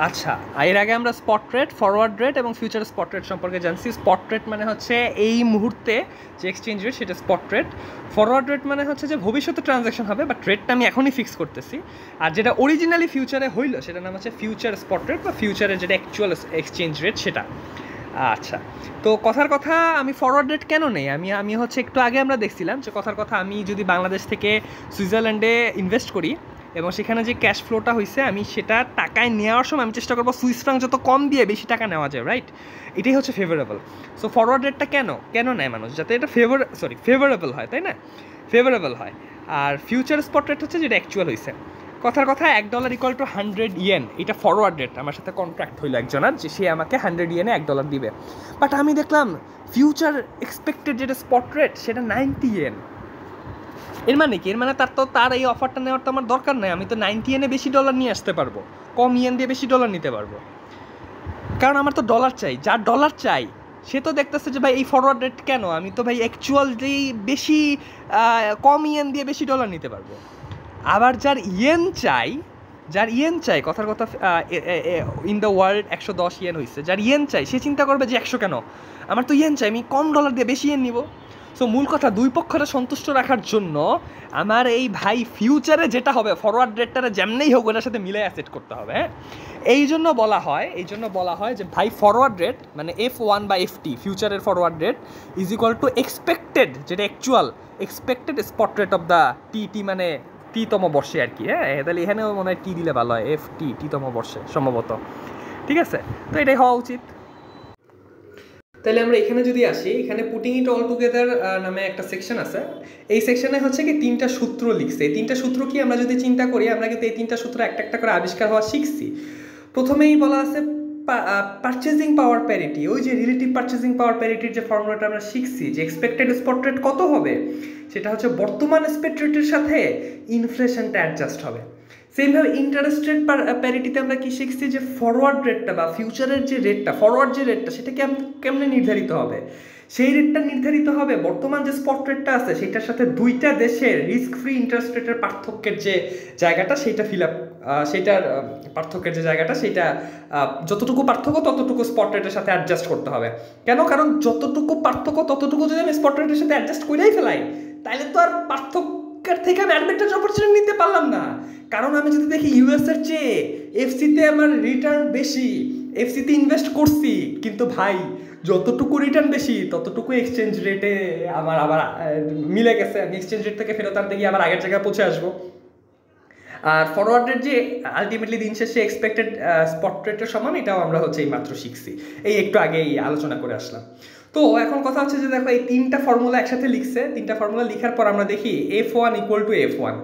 আচ্ছা, এর আগে আমরা স্পট রেট, ফরওয়ার্ড রেট এবং ফিউচার স্পট রেট সম্পর্কে জানছি। স্পট রেট মানে হচ্ছে এই মুহূর্তে যে এক্সচেঞ্জ রেট, সেটা স্পট রেট। ফরওয়ার্ড রেট মানে হচ্ছে যে ভবিষ্যতে ট্রানজ্যাকশন হবে, বাট রেটটা আমি এখনই ফিক্স করতেছি। আর যেটা অরিজিনালি ফিউচারে হইলো সেটার নাম হচ্ছে ফিউচার স্পট রেট বা ফিউচারের যেটা অ্যাকচুয়াল এক্সচেঞ্জ রেট সেটা। আচ্ছা, তো কথার কথা আমি ফরওয়ার্ড রেট কেন নেই? আমি হচ্ছে একটু আগে আমরা দেখছিলাম যে কথার কথা আমি যদি বাংলাদেশ থেকে সুইজারল্যান্ডে ইনভেস্ট করি এবং সেখানে যে ক্যাশ ফ্লোটা হয়েছে আমি সেটা টাকায় নেওয়ার সময় আমি চেষ্টা করবো সুইস ফ্রাঙ্ক যত কম দিয়ে বেশি টাকা নেওয়া যায়, রাইট? এটাই হচ্ছে ফেভারেবল। সো ফরওয়ার্ড রেটটা কেন নেয় মানুষ? যাতে এটা ফেভারেবল হয়, তাই না? ফেভারেবল হয়। আর ফিউচার স্পট রেট হচ্ছে যেটা অ্যাকচুয়াল হয়েছে। কথার কথা $1 ইকুয়াল টু 100 ইয়েন, এটা ফরওয়ার্ড রেট। আমার সাথে কন্ট্রাক্ট হইলো একজনের যে সে আমাকে 100 ইয়েনে $1 দিবে, বাট আমি দেখলাম ফিউচার এক্সপেক্টেড যেটা স্পট রেট সেটা 90 ইয়েন। এর মানে কি? এর মানে তার এই অফারটা নেওয়ার তো আমার দরকার নেই। আমি তো 90 ইয়েনে বেশি ডলার নিয়ে আসতে পারবো, কম ইয়েন দিয়ে বেশি ডলার নিতে পারবো, কারণ আমার তো ডলার চাই। যার ডলার চাই সে তো দেখতেছে যে ভাই এই ফরওয়ার্ড রেট কেন, আমি তো ভাই অ্যাকচুয়ালি বেশি কম ইয়েন দিয়ে বেশি ডলার নিতে পারবো। আবার যার ইয়েন চাই কথার কথা, ইন দ্য ওয়ার্ল্ড 110 ইয়েন হয়েছে, যার ইয়েন চাই সে চিন্তা করবে যে 100 কেন, আমার তো ইয়েন চাই, আমি কম ডলার দিয়ে বেশি ইয়েন নিব। সো মূল কথা, দুই পক্ষরে সন্তুষ্ট রাখার জন্য আমার এই ভাই ফিউচারে যেটা হবে ফরওয়ার্ড রেটটারে যেমনেই হোক ওটার সাথে মিলে অ্যাসেট করতে হবে। হ্যাঁ, এই জন্য বলা হয় যে ভাই ফরওয়ার্ড রেট মানে F1 বা FT, ফিউচারের forward rate is equal to expected, যেটা actual expected spot rate of the T মানে টি-তম বর্ষে আর কি। হ্যাঁ, তাহলে এখানেও মনে হয় টি দিলে ভালো হয়, FT টি-তম বর্ষে সম্ভবত। ঠিক আছে, তো এটাই হওয়া উচিত। তাহলে আমরা এখানে যদি আসি, এখানে পুটিং ইট অল টুগেদার নামে একটা সেকশন আছে। এই সেকশনে হচ্ছে কি 3টা সূত্র লিখছে। এই 3টা সূত্র কি আমরা যদি চিন্তা করি, আমরা কিন্তু এই 3টা সূত্র একটা একটা করে আবিষ্কার হওয়া শিখছি। প্রথমেই বলা আছে পারচেজিং পাওয়ার প্যারিটি, ওই যে রিলেটিভ পারচেজিং পাওয়ার প্যারিটির যে ফর্মুলাটা আমরা শিখছি, যে এক্সপেক্টেড স্পট রেট কত হবে, সেটা হচ্ছে বর্তমান স্পট রেটের সাথে ইনফ্লেশনটা অ্যাডজাস্ট হবে। সেমভাবে ইন্টারেস্ট রেট প্যারিটিতে আমরা কি শিখছি, যে ফরওয়ার্ড রেটটা বা ফিউচারের যে রেটটা, ফরওয়ার্ড যে রেটটা সেটা কেমনে নির্ধারিত হবে? সেই রেটটা নির্ধারিত হবে বর্তমান যে স্পট রেটটা আছে সেটার সাথে দুইটা দেশের রিস্ক ফ্রি ইন্টারেস্ট রেটের পার্থক্যের যে জায়গাটা সেইটা সেইটার পার্থক্যের যে জায়গাটা সেইটা যতটুকু পার্থক্য ততটুকু স্পট রেটের সাথে অ্যাডজাস্ট করতে হবে। কেন? কারণ যতটুকু পার্থক্য ততটুকু যদি আমি স্পট রেটের সাথে অ্যাডজাস্ট করেই ফেলাই, তাহলে তো আর পার্থক্যের থেকে আমি অ্যাডভান্টেজ অপরচুনিটি নিতে পারলাম না। কারণ আমি যদি দেখি ইউএসের চেয়ে এফসিতে আমার রিটার্ন বেশি, এফসিতে ইনভেস্ট করছি, কিন্তু ভাই যতটুকু রিটার্ন বেশি ততটুকু এক্সচেঞ্জ রেটে আমার আবার মিলে গেছে, আমি এক্সচেঞ্জ রেট থেকে ফেরত আনতে গিয়ে আবার আগের জায়গায় পৌঁছে আসবো। আর ফরওয়ার্ড রেট যে আলটিমেটলি দিন শেষে এক্সপেক্টেড স্পট রেটের সমান, এটাও আমরা হচ্ছে এই মাত্র শিখছি, এই একটু আগেই আলোচনা করে আসলাম। তো এখন কথা হচ্ছে যে দেখো এই 3টা ফর্মুলা একসাথে লিখছে। 3টা ফর্মুলা লিখার পর আমরা দেখি F1 ইকুয়াল টু F1,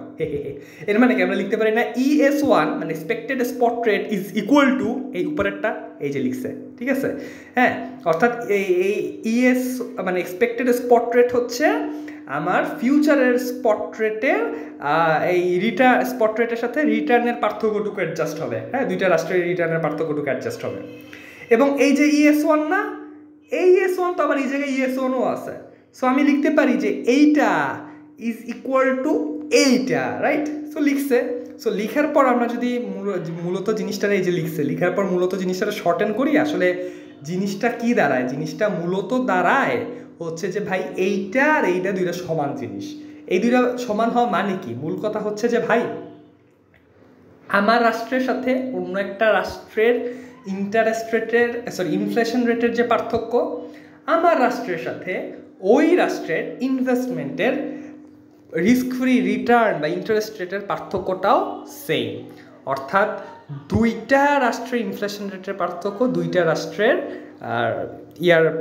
এর মানে কি আমরা লিখতে পারি না ES1 মানে expected spot rate is equal two এই উপরেরটা, এই যে লিখছে, ঠিক আছে? হ্যাঁ, অর্থাৎ এই ES মানে এক্সপেক্টেড স্পট রেট হচ্ছে আমার ফিউচারের স্পট রেটের এই স্পট রেটের সাথে রিটার্নের পার্থক্যটুকু অ্যাডজাস্ট হবে। হ্যাঁ, দুইটা রাষ্ট্রের রিটার্নের পার্থক্যটুকু অ্যাডজাস্ট হবে। এবং এই যে ES1 না, এই ES1 তো আবার এই জায়গায় ES1ও আছে। সো আমি লিখতে পারি যে এইটা ইজ ইকুয়াল টু এইটা, রাইট? সো লিখছে। সো লিখার পর আমরা যদি মূলত জিনিসটা এই যে লিখছে, লিখার পর মূলত জিনিসটা শর্টেন করি, আসলে জিনিসটা কি দাঁড়ায়? জিনিসটা মূলত দাঁড়ায় হচ্ছে যে ভাই এইটা আর এইটা দুইটা সমান জিনিস। এই দুইটা সমান হওয়া মানে কি? মূল কথা হচ্ছে যে ভাই আমার রাষ্ট্রের সাথে অন্য একটা রাষ্ট্রের ইনফ্লেশন রেটের যে পার্থক্য, আমার রাষ্ট্রের সাথে ওই রাষ্ট্রের ইনভেস্টমেন্টের রিস্ক ফ্রি রিটার্ন বা ইন্টারেস্ট রেটের পার্থক্যটাও সেম। অর্থাৎ দুইটা রাষ্ট্রের ইনফ্লেশন রেটের পার্থক্য দুইটা রাষ্ট্রের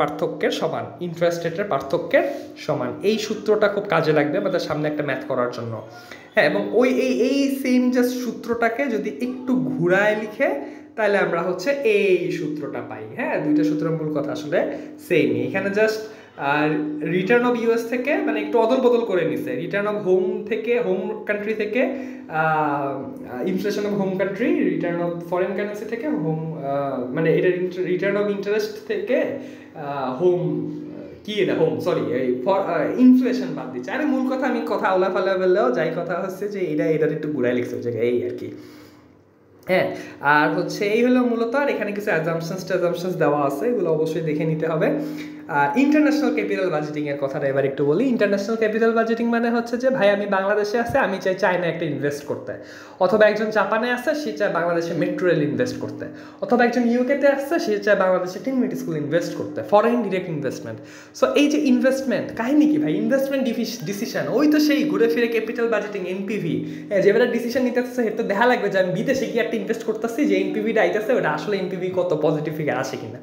পার্থক্যের সমান, ইন্টারেস্ট রেটের পার্থক্যের সমান। এই সূত্রটা খুব কাজে লাগবে আমাদের সামনে একটা ম্যাথ করার জন্য। হ্যাঁ, এবং এই সেম জাস্ট সূত্রটাকে যদি একটু ঘুরায় লিখে তাহলে আমরা হচ্ছে এই সূত্রটা পাই। হ্যাঁ, দুইটা সূত্রের মূল কথা আসলে সেম। এখানে জাস্ট রিটার্ন অফ ইউএস থেকে মানে একটু অদল বদল করে নিছে, রিটার্ন অফ হোম কান্ট্রি থেকে inflation of home country, return of foreign currency থেকে হোম মানে এটা রিটার্ন অফ ইন্টারেস্ট থেকে হোম ইনফ্লেশন বাদ দিচ্ছে। আরে মূল কথা আমি কথা আওলা ফালা বললেও যাই কথা হচ্ছে যে এটার একটু ঘুরাই লিখছে ওই জায়গায়, এই আর কি। হ্যাঁ, আর হচ্ছে এই হলো মূলত, আর এখানে কিছু অ্যাজাম্পশনস দেওয়া আছে, এগুলো অবশ্যই দেখে নিতে হবে। আর ইন্টারন্যাশনাল ক্যাপিটাল বাজেটিং এর কথাটা এবার একটু বলি। ইন্টারন্যাশনাল ক্যাপিটাল বাজেটিং মানে হচ্ছে যে ভাই আমি বাংলাদেশে আছে, আমি চাই চায়না একটা ইনভেস্ট করতে, অথবা একজন জাপানে আছে সে চায় বাংলাদেশে মেট্রো রেল ইনভেস্ট করতে, অথবা একজন ইউকেতে আসছে সে চায় বাংলাদেশে টিনমিট স্কুল ইনভেস্ট করতে, ফরেন ডিরেক্ট ইনভেস্টমেন্ট। সো এই যে ইনভেস্টমেন্ট কাহিনী কি ভাই, ইনভেস্টমেন্ট ডিসিশন ওই তো সেই ঘুরে ফিরে ক্যাপিটাল বাজেটিং এনপিভি, যেটা ডিসিশন নিতে আসছে সেটা দেখা লাগবে যে আমি বিদেশে কি একটা ইনভেস্ট করতেছি, যে এনপিভিটা আইতেছে ওটা আসলে এনপিভি কত পজিটিভ ফিগার আসে কিনা।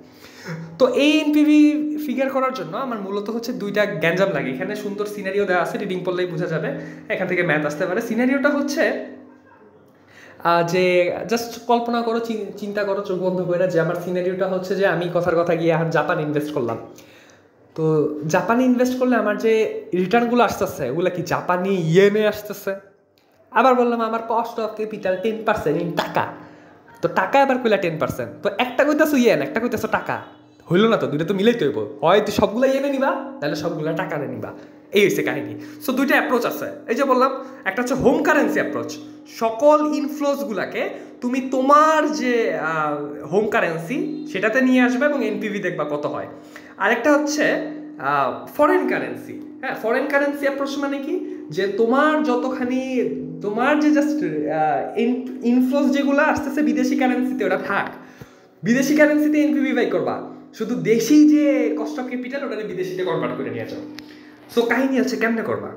তো এই এনপিভি ফিগার করার জন্য আমার মূলত হচ্ছে দুইটা গ্যাঞ্জাম লাগে। এখানে সুন্দর সিনারিও দেওয়া আছে, রিডিং পড়লেই বোঝা যাবে, এখান থেকে ম্যাথ আসতে পারে। সিনারিওটা হচ্ছে যে জাস্ট কল্পনা করো, চিন্তা করো চোখ বন্ধ করে, যে আমার সিনারিওটা হচ্ছে যে আমি কথার কথা গিয়ে এখন জাপান ইনভেস্ট করলাম। তো জাপানে ইনভেস্ট করলে আমার যে রিটার্নগুলো আসতেছে ওগুলো কি জাপানি ইয়েনে আসতেছে। আবার বললাম আমার কস্ট অফ ক্যাপিটাল 10% ইন টাকা, তো টাকা এবার কইলা 10%, তো একটা কইতাছো ইয়েন একটা কইতাছো টাকা, হইলো না তো, দুইটা তো মিলেই তৈব, হয় তুই সবগুলো ইয়েনে নিবা তাহলে সবগুলো টাকারে নিবা, এই হচ্ছে কাহিনী। সো দুইটা অ্যাপ্রোচ আছে, এই যে বললাম একটা হচ্ছে হোম কারেন্সি অ্যাপ্রোচ, সকল ইনফ্লোসগুলোকে তুমি তোমার যে হোম কারেন্সি সেটাতে নিয়ে আসবে এবং এনপিভি দেখবা কত হয়। আরেকটা হচ্ছে ফরেন কারেন্সি। হ্যাঁ, ফরেন কারেন্সি অ্যাপ্রোচ মানে কি, যে তোমার যতখানি তোমার যে জাস্ট ইনফ্লোস যেগুলো আসতেছে বিদেশি কারেন্সিতে ওটা থাক, বিদেশি কারেন্সিতে এনপিভি বাই করবা, শুধু দেশি যে কস্ট অফ ক্যাপিটাল ওটাকে বিদেশিতে কনভার্ট করে নিয়ে যাও। সো কাহিনী হচ্ছে কেমনে করবা।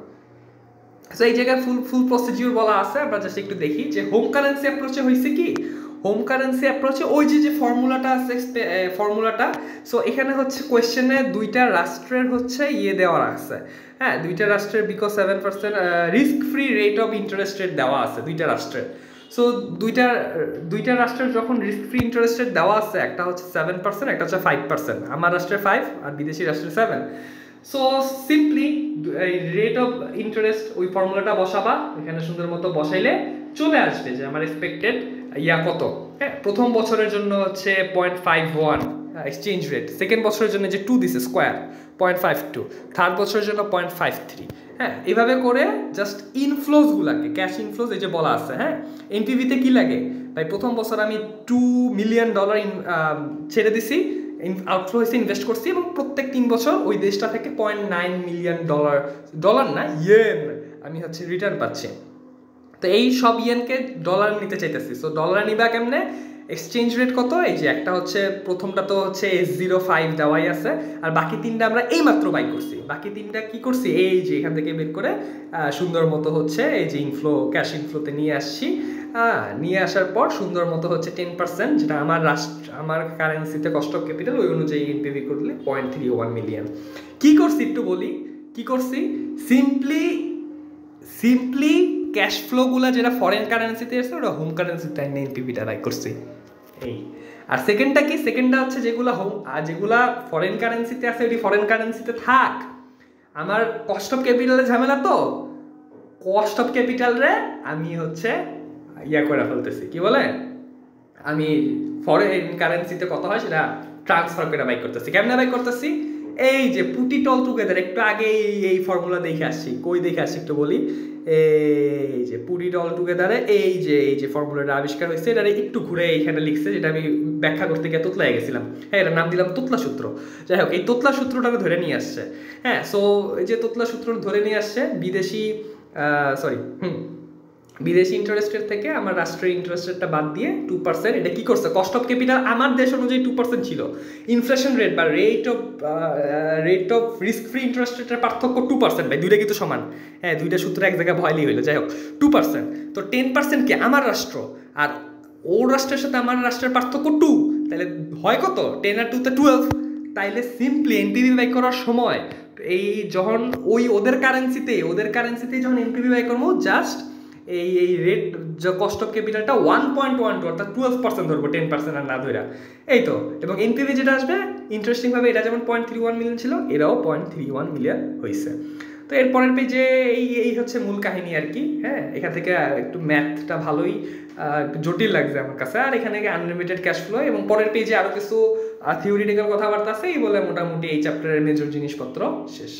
সো এই জায়গায় ফুল প্রসিডিউর বলা আছে, আমরা জাস্ট একটু দেখি যে হোম কারেন্সি অ্যাপ্রোচে হয়েছে কি। হোম কারেন্সি অ্যাপ্রোচে ওই যে ফর্মুলাটা আছে, ফর্মুলাটা, সো এখানে হচ্ছে কোয়েশ্চেনে দুইটা রাষ্ট্রের হচ্ছে ইয়ে দেওয়া আছে। হ্যাঁ, দুইটা রাষ্ট্রের because 7% risk free rate of interest rate দেওয়া আছে দুইটা রাষ্ট্রের। সো দুইটা রাষ্ট্রের যখন রিস্ক ফ্রি ইন্টারেস্ট রেট দেওয়া আছে, একটা হচ্ছে 7%, একটা হচ্ছে 5%, আমার রাষ্ট্রের 5 আর বিদেশি রাষ্ট্রের 7। So simply rate of interest ওই ফর্মুলাটা বসাবা, এখানে সুন্দর মতো বসাইলে চলে আসবে যে আমার এক্সপেক্টেড ইয়া কত। হ্যাঁ, প্রথম বছরের জন্য হচ্ছে 0.51 এক্সচেঞ্জ রেট, সেকেন্ড বছরের জন্য যে 2 দিছে স্কোয়ার 0.52, থার্ড বছরের জন্য 0.53। হ্যাঁ, এইভাবে করে জাস্ট ইনফ্লোসগুলোকে, ক্যাশ ইনফ্লোস এই যে বলা আছে। হ্যাঁ, এনপিভিতে কি লাগে ভাই, প্রথম বছর আমি $2 মিলিয়ন ছেড়ে দিছি, আউটফ্লো হয়েছে, ইনভেস্ট করছি, এবং প্রত্যেক 3 বছর ওই দেশটা থেকে $0.9 মিলিয়ন ডলার না ইয়েন আমি হচ্ছে রিটার্ন পাচ্ছি। তো এই সব ইয়েনকে ডলার নিতে চাইতেছি। সো ডলার নিবা কেমনে, এক্সচেঞ্জ রেট কত, এই যে একটা হচ্ছে প্রথমটা তো হচ্ছে S05 দেওয়াই আছে, আর বাকি তিনটা আমরা এইমাত্র বাই করছি। বাকি তিনটা কি করছি, এই যে এখান থেকে বের করে সুন্দর মতো হচ্ছে এই যে ইনফ্লো, ক্যাশ ইনফ্লোতে নিয়ে আসছি। নিয়ে আসার পর সুন্দর মতো হচ্ছে 10%, যেটা আমার কারেন্সিতে কস্ট অফ ক্যাপিটাল ওই অনুযায়ী এনপিভি করলে 0.31 মিলিয়ন। কি করছি একটু বলি, কি করছি, সিম্পলি ক্যাশ ফ্লোগুলো যেটা ফরেন কারেন্সিতে আসছে ওটা হোম কারেন্সিতে এনপিভিটা বাই করছি এই। আর সেকেন্ডটা কি, সেকেন্ডটা হচ্ছে যেগুলা যেগুলা ফরেন কারেন্সিতে আছে ওই ফরেন কারেন্সিতে থাক, আমার কস্ট অফ ক্যাপিটালে ঝামেলা, তো কস্ট অফ ক্যাপিটাল রে আমি হচ্ছে ইয়া করে ফেলতেছি, কি বলে, আমি ফরেন কারেন্সিতে কত হয় সেটা ট্রান্সফার করে বাই করতেছি। কেমনে বাই করতেছি, এই যে পুটি টল টুগেদার, একটু আগে এই ফর্মুলা দেখে আসছি, কই দেখে আসছি একটু বলি, এই যে পুটি টল টুগেদারে এই যে ফর্মুলাটা আবিষ্কার হয়েছে, এটা একটু ঘুরে এইখানে লিখছে, যেটা আমি ব্যাখ্যা করতে গিয়ে তোতলাই গেছিলাম। হ্যাঁ, এটার নাম দিলাম তোতলা সূত্র। যাই হোক, এই তোতলা সূত্রটাকে ধরে নিয়ে আসছে। হ্যাঁ, সো এই যে তোতলা সূত্র ধরে নিয়ে আসছে, বিদেশি ইন্টারেস্ট রেট থেকে আমার রাষ্ট্রের ইন্টারেস্ট রেটটা বাদ দিয়ে 2%, এটা কি করছে, কস্ট অফ ক্যাপিটাল আমার দেশ অনুযায়ী 2% ছিল, ইনফ্লেশন রেট বা rate of risk free interest রেটের পার্থক্য 2%, ভাই দুইটা কিন্তু সমান। হ্যাঁ, দুইটা সূত্র এক জায়গায় ভয়লি হইলো। যাই হোক, 2%, তো 10% কি আমার রাষ্ট্র, আর ওর রাষ্ট্রের সাথে আমার রাষ্ট্রের পার্থক্য 2, তাহলে হয় কত, 10 আর 2 তে 12। তাইলে সিম্পলি এনপিভি বাই করার সময় এই যখন ওদের কারেন্সিতে যখন এনপিভি বাই করবো, জাস্ট এই রেট কস্ট অফ ক্যাপিটালটা 1.12 অর্থাৎ 12% ধরবো, 10% আর না ধরা, এই তো। এবং এনপিভি যেটা আসবে ইন্টারেস্টিং ভাবে, এটা যেমন 0.31 মিলিয়ন ছিল, এরাও 0.31 মিলিয়ন হয়েছে। তো এরপরের পেজে এই হচ্ছে মূল কাহিনী আর কি। হ্যাঁ, এখান থেকে একটু ম্যাথটা ভালোই একটু জটিল লাগছে আমার কাছে, আর এখানে আনলিমিটেড ক্যাশ ফ্লো, এবং পরের পেজে আরো কিছু থিওরিটিক্যাল কথাবার্তা আছে, এই বলে মোটামুটি এই চ্যাপ্টারের মেজর জিনিসপত্র শেষ।